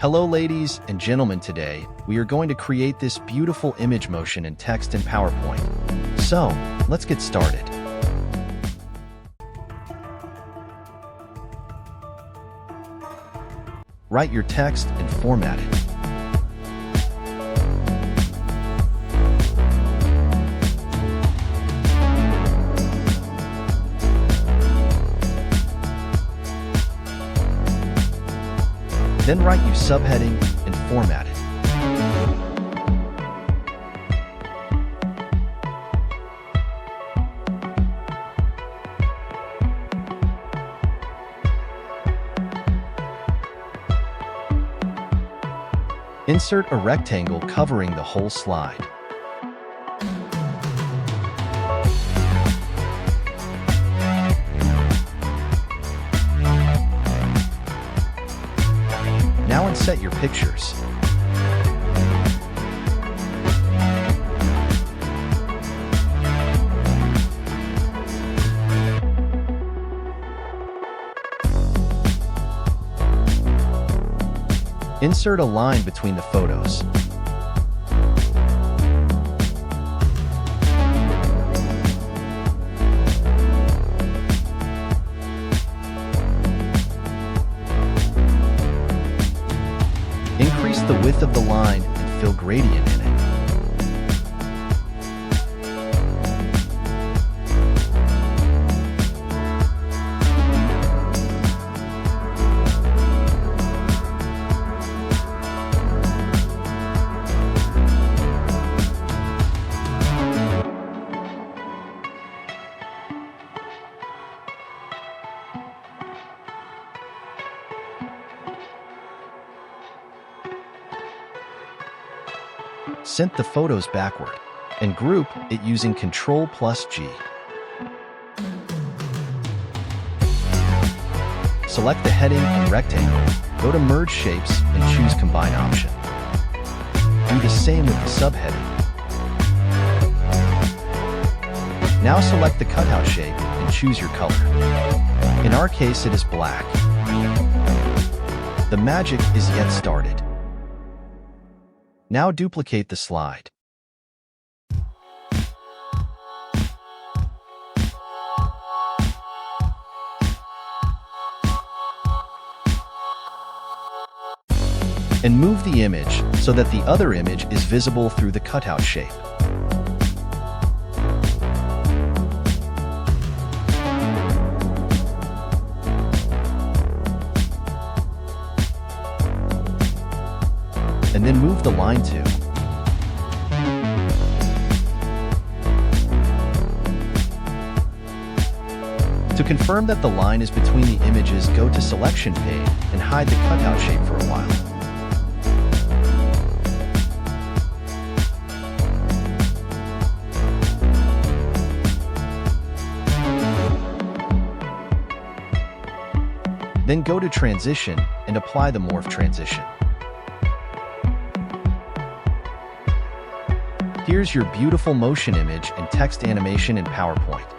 Hello ladies and gentlemen, today we are going to create this beautiful image motion and text in PowerPoint. So, let's get started. Write your text and format it. Then write your subheading and format it. Insert a rectangle covering the whole slide. Now inset your pictures. Insert a line between the photos. Increase the width of the line and fill gradient in it. Send the photos backward and group it using Ctrl+G. Select the heading and rectangle, go to Merge Shapes and choose Combine option. Do the same with the subheading. Now select the cutout shape and choose your color. In our case, it is black. The magic is yet started. Now duplicate the slide. And move the image so that the other image is visible through the cutout shape. And then move the line to. To confirm that the line is between the images, go to Selection pane and hide the cutout shape for a while. Then go to Transition and apply the Morph transition. Here's your beautiful motion image and text animation in PowerPoint.